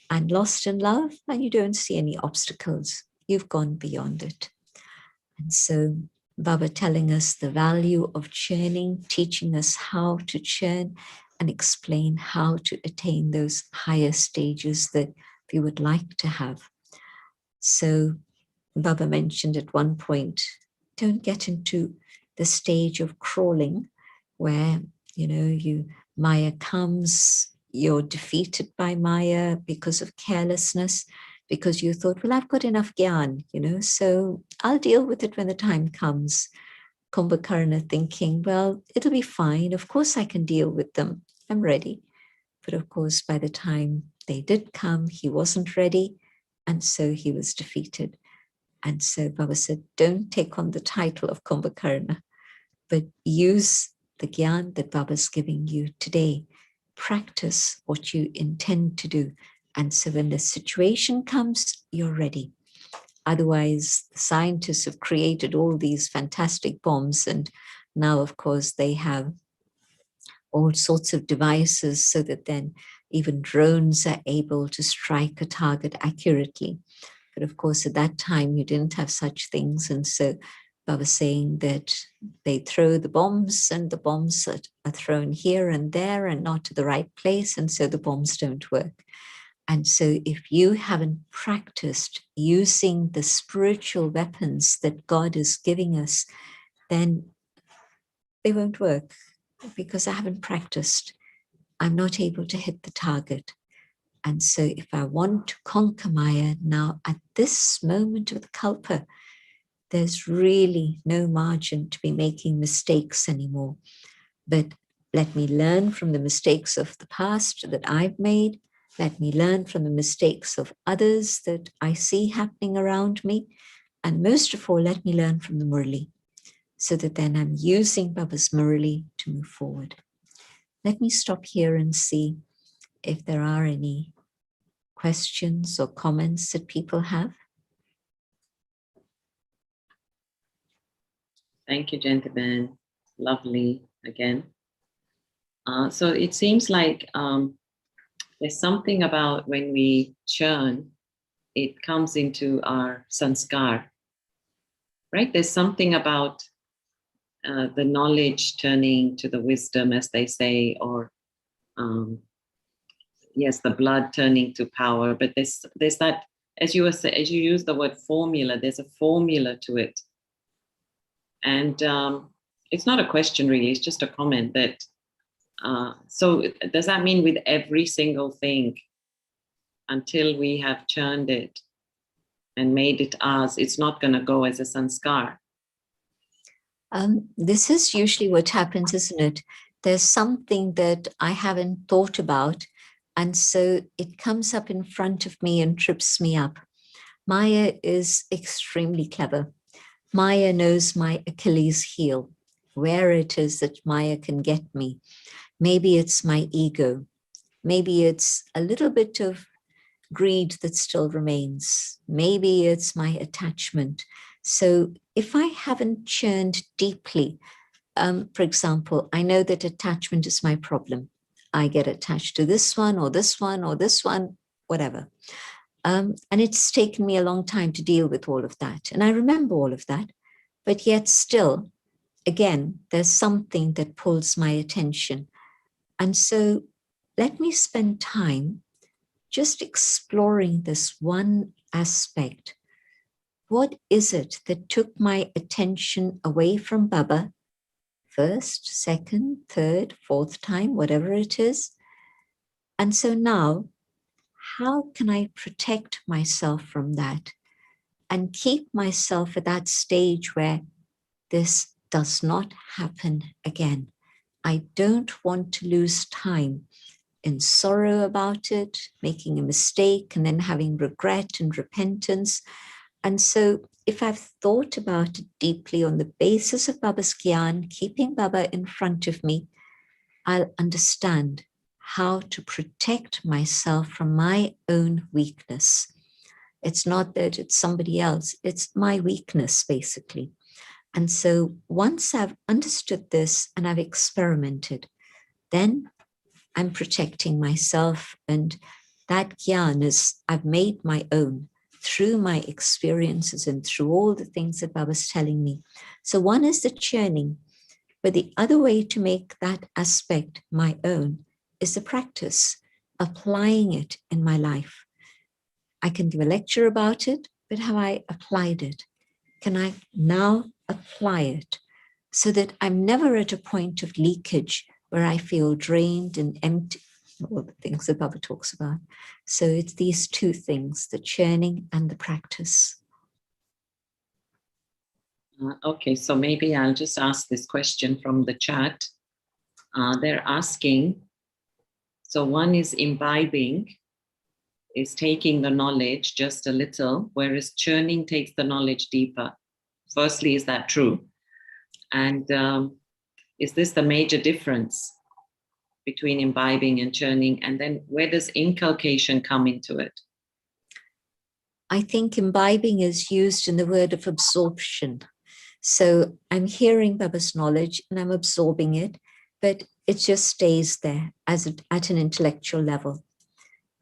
And lost in love, and you don't see any obstacles. You've gone beyond it. And so Baba telling us the value of churning, teaching us how to churn and explain how to attain those higher stages that we would like to have. So Baba mentioned at one point, don't get into the stage of crawling where, Maya comes, you're defeated by Maya because of carelessness, because you thought, well, I've got enough Gyan, so I'll deal with it when the time comes. Kumbhakarna thinking, well, it'll be fine. Of course I can deal with them. I'm ready. But of course, by the time they did come, he wasn't ready. And so he was defeated. And so Baba said, don't take on the title of Kumbhakarna, but use the Gyan that Baba's giving you today. Practice what you intend to do. And so when the situation comes, you're ready. Otherwise, the scientists have created all these fantastic bombs. And now, of course, they have all sorts of devices so that then even drones are able to strike a target accurately. But of course, at that time, you didn't have such things. And so Baba was saying that they throw the bombs and the bombs are thrown here and there and not to the right place. And so the bombs don't work. And so if you haven't practiced using the spiritual weapons that God is giving us, then they won't work because I haven't practiced. I'm not able to hit the target. And so if I want to conquer Maya now at this moment of the Kalpa, there's really no margin to be making mistakes anymore. But let me learn from the mistakes of the past that I've made. Let me learn from the mistakes of others that I see happening around me. And most of all, let me learn from the Murli, so that then I'm using Baba's Murli to move forward. Let me stop here and see if there are any questions or comments that people have. Thank you, gentlemen. Lovely again. So it seems like there's something about when we churn, it comes into our sanskar, right? There's something about the knowledge turning to the wisdom, as they say, or yes, the blood turning to power. But there's that, as you use the word formula, there's a formula to it. And it's not a question really, it's just a comment that, so does that mean with every single thing, until we have churned it and made it ours, it's not going to go as a sanskar? This is usually what happens, isn't it? There's something that I haven't thought about, and so it comes up in front of me and trips me up. Maya is extremely clever. Maya knows my Achilles heel, where it is that Maya can get me. Maybe it's my ego. Maybe it's a little bit of greed that still remains. Maybe it's my attachment. So if I haven't churned deeply, for example, I know that attachment is my problem. I get attached to this one or this one or this one, whatever. And it's taken me a long time to deal with all of that. And I remember all of that, but yet still, again, there's something that pulls my attention. And so let me spend time just exploring this one aspect. What is it that took my attention away from Baba, first, second, third, fourth time, whatever it is? And so now, how can I protect myself from that and keep myself at that stage where this does not happen again? I don't want to lose time in sorrow about it, making a mistake, and then having regret and repentance. And so if I've thought about it deeply on the basis of Baba's Gyan, keeping Baba in front of me, I'll understand how to protect myself from my own weakness. It's not that it's somebody else, it's my weakness, basically. And so once I've understood this and I've experimented, then I'm protecting myself, and that Gyan is I've made my own through my experiences and through all the things that Baba's telling me. So one is the churning, but the other way to make that aspect my own is the practice, applying it in my life. I can give a lecture about it, but have I applied it? Can I now apply it so that I'm never at a point of leakage where I feel drained and empty, all the things that Baba talks about. So it's these two things, the churning and the practice. Okay, so maybe I'll just ask this question from the chat. They're asking, so one is imbibing, is taking the knowledge just a little, whereas churning takes the knowledge deeper. Firstly, is that true? And is this the major difference between imbibing and churning? And then where does inculcation come into it? I think imbibing is used in the word of absorption. So I'm hearing Baba's knowledge and I'm absorbing it, but it just stays there as at an intellectual level.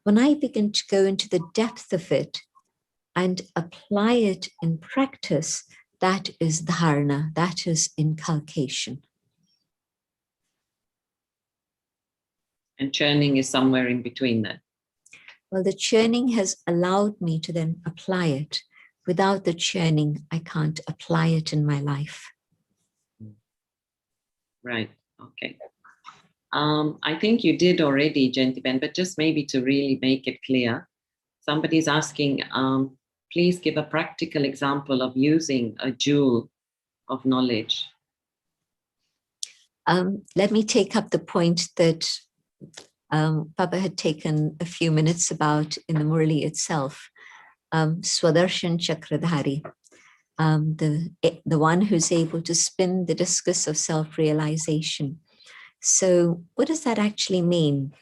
When I begin to go into the depth of it and apply it in practice, that is dharana, that is inculcation. And churning is somewhere in between that. Well, the churning has allowed me to then apply it. Without the churning, I can't apply it in my life. Right, okay. I think you did already, Jayanti-ben, but just maybe to really make it clear, somebody's asking, please give a practical example of using a jewel of knowledge. Let me take up the point that Baba had taken a few minutes about in the Murli itself. Swadarshan Chakradhari, the one who's able to spin the discus of self-realization. So what does that actually mean?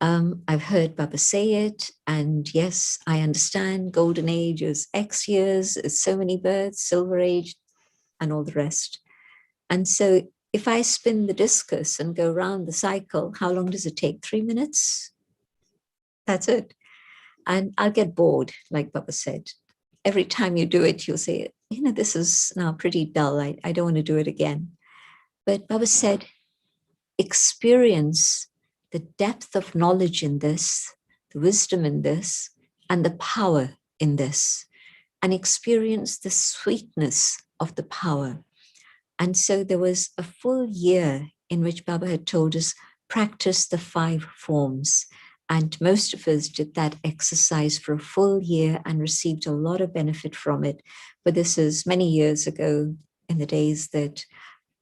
I've heard Baba say it, and yes, I understand golden age is X years, is so many births, silver age, and all the rest. And so if I spin the discus and go around the cycle, how long does it take? 3 minutes? That's it. And I'll get bored, like Baba said. Every time you do it, you'll say, this is now pretty dull. I don't want to do it again. But Baba said, experience the depth of knowledge in this, the wisdom in this, and the power in this, and experience the sweetness of the power. And so there was a full year in which Baba had told us, practice the 5 forms. And most of us did that exercise for a full year and received a lot of benefit from it. But this is many years ago, in the days that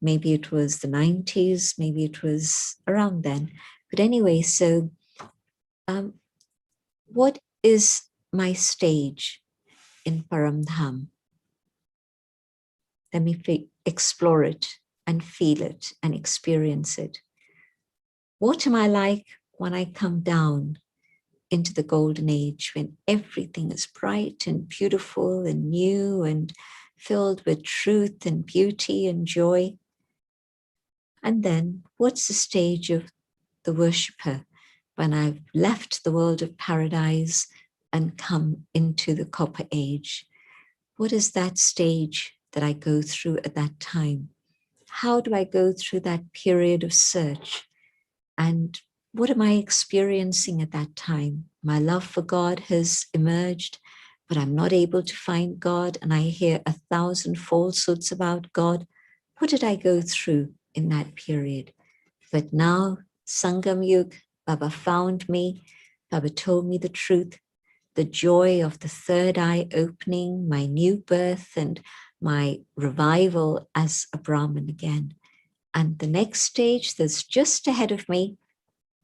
maybe it was the 90s, maybe it was around then. But anyway, so what is my stage? in Paramdham. Let me explore it and feel it and experience it. What am I like when I come down into the golden age, when everything is bright and beautiful and new and filled with truth and beauty and joy? And then what's the stage of the worshipper when I've left the world of paradise and come into the copper age? What is that stage that I go through at that time? How do I go through that period of search? And what am I experiencing at that time? My love for God has emerged, but I'm not able to find God, and I hear 1,000 falsehoods about God. What did I go through in that period? But now, Sangam Yug, Baba found me, Baba told me the truth, the joy of the third eye opening, my new birth and my revival as a Brahmin again. And the next stage that's just ahead of me,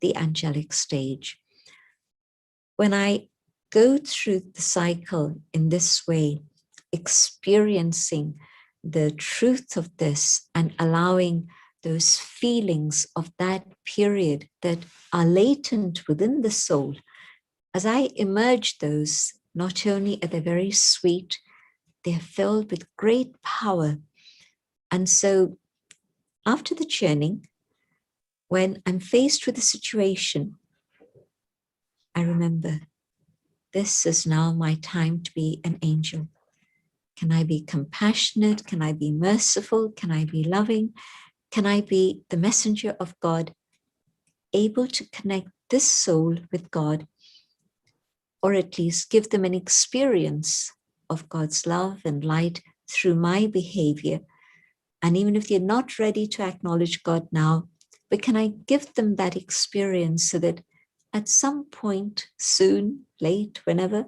the angelic stage. When I go through the cycle in this way, experiencing the truth of this and allowing those feelings of that period that are latent within the soul, as I emerge those, not only are they very sweet, they're filled with great power. And so after the churning, when I'm faced with a situation, I remember, this is now my time to be an angel. Can I be compassionate? Can I be merciful? Can I be loving? Can I be the messenger of God, able to connect this soul with God, or at least give them an experience of God's love and light through my behavior? And even if they're not ready to acknowledge God now, but can I give them that experience so that at some point, soon, late, whenever,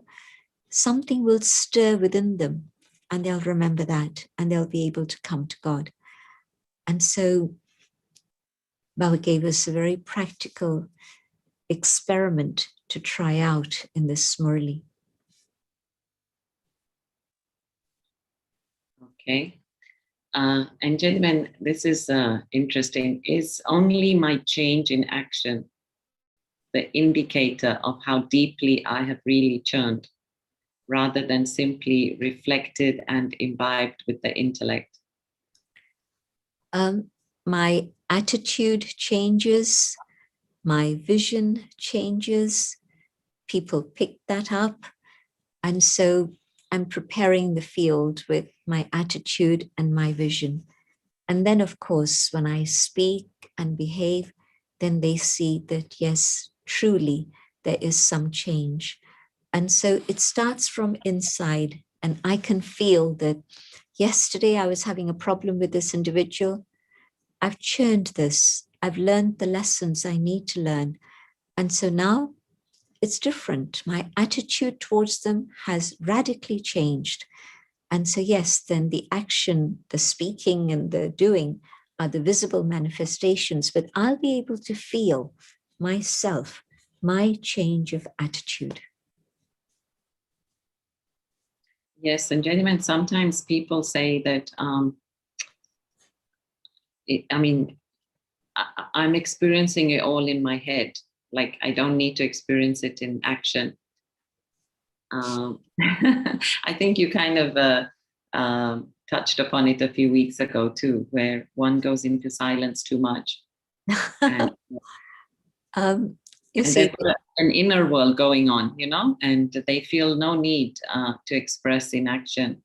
something will stir within them and they'll remember that and they'll be able to come to God. And so Baba gave us a very practical experiment to try out in this Murli. Okay. And gentlemen, this is interesting. Is only my change in action the indicator of how deeply I have really churned, rather than simply reflected and imbibed with the intellect? My attitude changes, my vision changes, people pick that up. And so I'm preparing the field with my attitude and my vision. And then, of course, when I speak and behave, then they see that, yes, truly, there is some change. And so it starts from inside. And I can feel that yesterday I was having a problem with this individual. I've churned this. I've learned the lessons I need to learn. And so now it's different. My attitude towards them has radically changed. And so, yes, then the action, the speaking and the doing are the visible manifestations, but I'll be able to feel myself, my change of attitude. Yes, and gentlemen, sometimes people say that, I'm experiencing it all in my head. Like, I don't need to experience it in action. I think you kind of touched upon it a few weeks ago too, where one goes into silence too much. And, you see, there's an inner world going on, and they feel no need to express in action.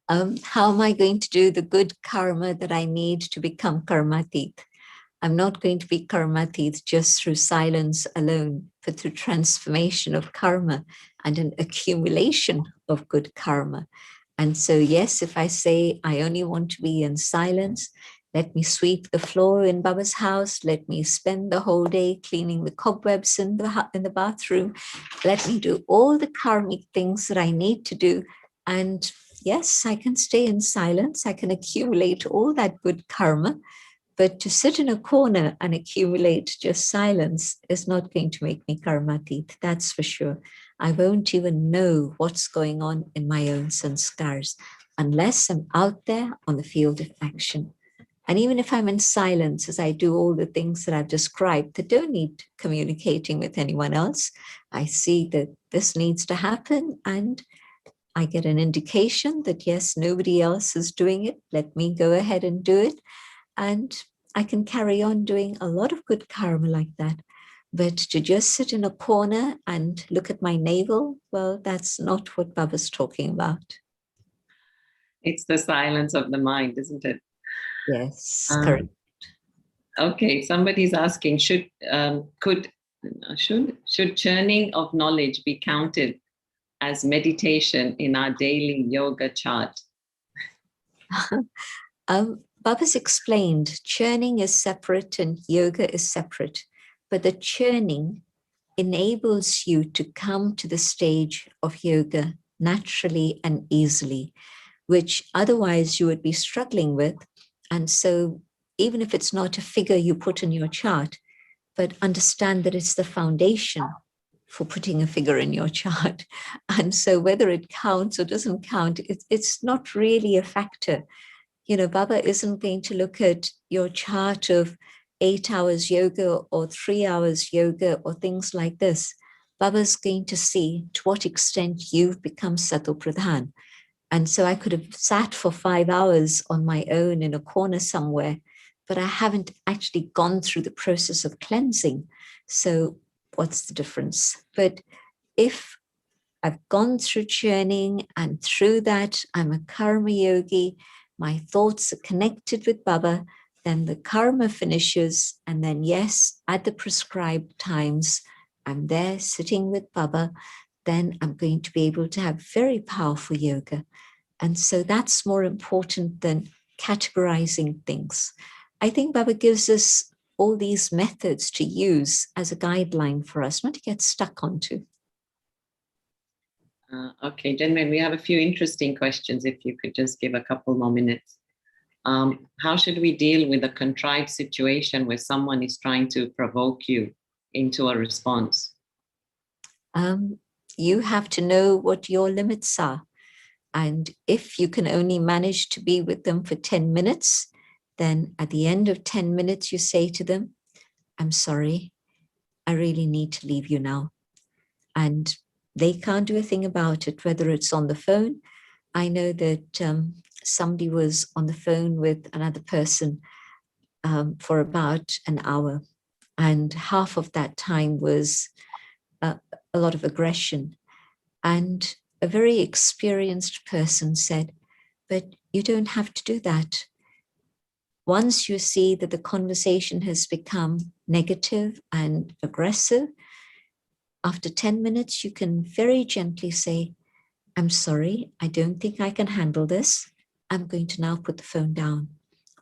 How am I going to do the good karma that I need to become karmatit? I'm not going to be karmatit just through silence alone, but through transformation of karma and an accumulation of good karma. And so, yes, if I say I only want to be in silence, let me sweep the floor in Baba's house, let me spend the whole day cleaning the cobwebs in the bathroom, let me do all the karmic things that I need to do. And yes, I can stay in silence, I can accumulate all that good karma. But to sit in a corner and accumulate just silence is not going to make me karmatit, that's for sure. I won't even know what's going on in my own sanskars unless I'm out there on the field of action. And even if I'm in silence as I do all the things that I've described that don't need communicating with anyone else, I see that this needs to happen and I get an indication that yes, nobody else is doing it. Let me go ahead and do it. And I can carry on doing a lot of good karma like that. But to just sit in a corner and look at my navel, well, that's not what Baba's talking about. It's the silence of the mind, isn't it? Yes, correct. Okay, somebody's asking, should churning of knowledge be counted as meditation in our daily yoga chart? Baba's explained churning is separate and yoga is separate, but the churning enables you to come to the stage of yoga naturally and easily, which otherwise you would be struggling with. And so even if it's not a figure you put in your chart, but understand that it's the foundation for putting a figure in your chart. And so whether it counts or doesn't count, it's not really a factor. You know, Baba isn't going to look at your chart of 8 hours yoga or 3 hours yoga or things like this. Baba's going to see to what extent you've become Sato Pradhan. And so I could have sat for 5 hours on my own in a corner somewhere, but I haven't actually gone through the process of cleansing. So what's the difference? But if I've gone through churning and through that, I'm a karma yogi, my thoughts are connected with Baba, then the karma finishes. And then, yes, at the prescribed times, I'm there sitting with Baba, then I'm going to be able to have very powerful yoga. And so that's more important than categorizing things. I think Baba gives us all these methods to use as a guideline for us, not to get stuck onto. Okay, gentlemen, we have a few interesting questions. If you could just give a couple more minutes. How should we deal with a contrived situation where someone is trying to provoke you into a response? You have to know what your limits are. And if you can only manage to be with them for 10 minutes, then at the end of 10 minutes, you say to them, I'm sorry, I really need to leave you now. And they can't do a thing about it, whether it's on the phone. I know that somebody was on the phone with another person for about an hour, and half of that time was a lot of aggression. And a very experienced person said, but you don't have to do that. Once you see that the conversation has become negative and aggressive, after 10 minutes, you can very gently say, I'm sorry, I don't think I can handle this. I'm going to now put the phone down.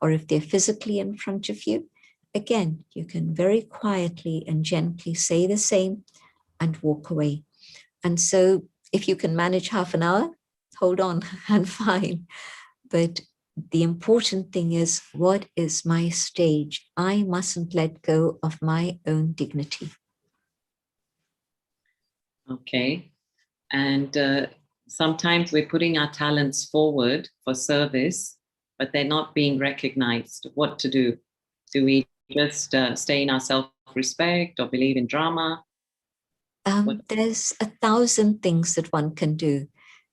Or if they're physically in front of you, again, you can very quietly and gently say the same and walk away. And so if you can manage half an hour, hold on and fine. But the important thing is, what is my stage? I mustn't let go of my own dignity. Okay. And sometimes we're putting our talents forward for service, but they're not being recognized. What to do? Do we just stay in our self-respect or believe in drama? There's 1,000 things that one can do.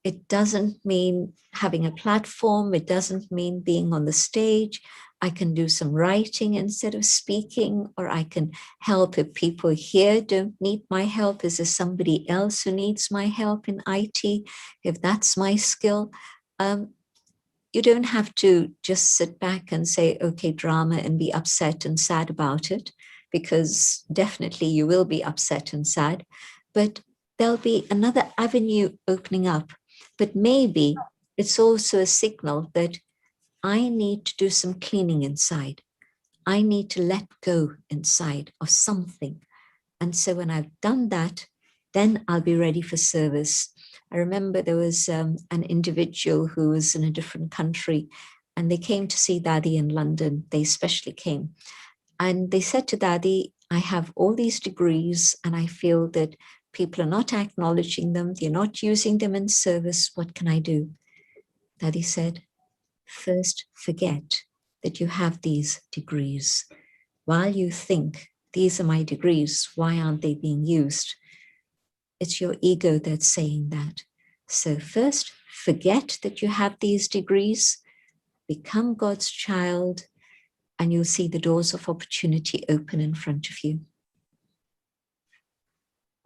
It doesn't mean having a platform. It doesn't mean being on the stage. I can do some writing instead of speaking, or I can help if people here don't need my help. Is there somebody else who needs my help in IT? If that's my skill, you don't have to just sit back and say, okay, drama, and be upset and sad about it, because definitely you will be upset and sad, but there'll be another avenue opening up. But maybe it's also a signal that I need to do some cleaning inside. I need to let go inside of something. And so when I've done that, then I'll be ready for service. I remember there was an individual who was in a different country, and they came to see Dadi in London. They especially came. And they said to Dadi, I have all these degrees, and I feel that People are not acknowledging them. They're not using them in service. What can I do? Daddy said, first forget that you have these degrees. While you think, these are my degrees, why aren't they being used? It's your ego that's saying that. So first, forget that you have these degrees, become God's child, and you'll see the doors of opportunity open in front of you.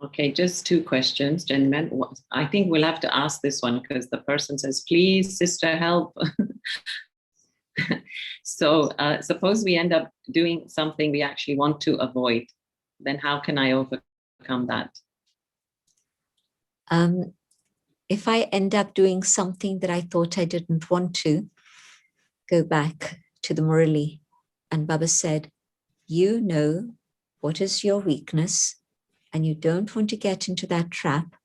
Okay, just 2 questions, gentlemen. I think we'll have to ask this one because the person says, please, sister, help. So suppose we end up doing something we actually want to avoid, then how can I overcome that? If I end up doing something that I thought I didn't want to, go back to the Murli. And Baba said, you know what is your weakness and you don't want to get into that trap.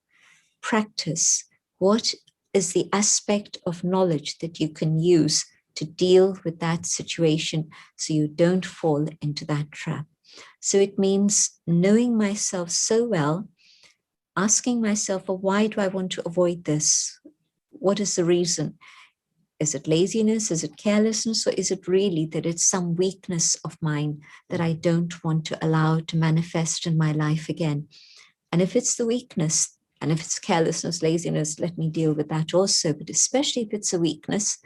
Practice what is the aspect of knowledge that you can use to deal with that situation so you don't fall into that trap. So it means knowing myself so well, asking myself, well, why do I want to avoid this? What is the reason? Is it laziness? Is it carelessness? Or is it really that it's some weakness of mine that I don't want to allow to manifest in my life again? And if it's the weakness, and if it's carelessness, laziness, let me deal with that also. But especially if it's a weakness,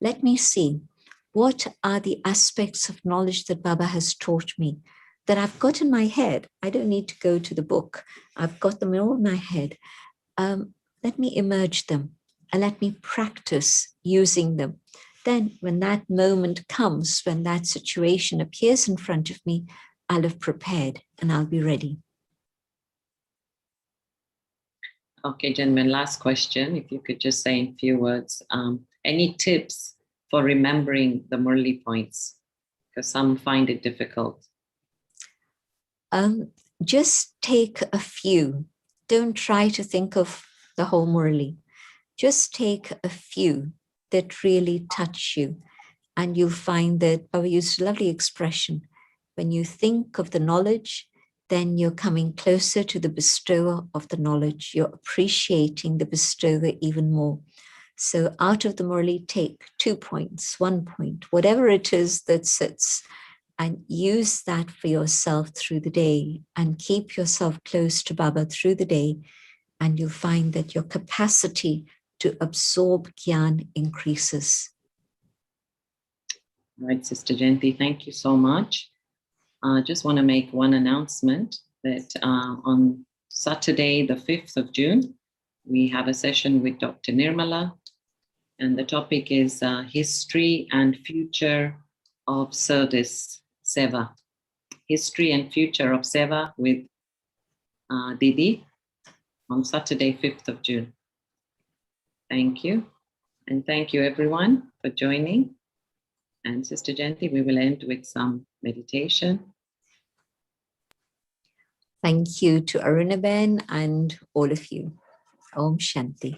let me see what are the aspects of knowledge that Baba has taught me that I've got in my head. I don't need to go to the book. I've got them all in my head. Let me emerge them and let me practice using them. Then when that moment comes, when that situation appears in front of me, I'll have prepared and I'll be ready. Okay, gentlemen, last question. If you could just say in a few words, any tips for remembering the Murli points? Because some find it difficult. Just take a few. Don't try to think of the whole Murli. Just take a few that really touch you. And you'll find that Baba used a lovely expression. When you think of the knowledge, then you're coming closer to the bestower of the knowledge. You're appreciating the bestower even more. So out of the Murli, take 2 points, 1 point, whatever it is that sits, and use that for yourself through the day and keep yourself close to Baba through the day. And you'll find that your capacity to absorb Gyan increases. All right, Sister Jayanti, thank you so much. I just want to make one announcement that on Saturday, the 5th of June, we have a session with Dr. Nirmala, and the topic is History and Future of Service, Seva. History and Future of Seva with Didi on Saturday, 5th of June. Thank you. And thank you, everyone, for joining. And Sister Jayanti, we will end with some meditation. Thank you to Arunaben and all of you. Om Shanti.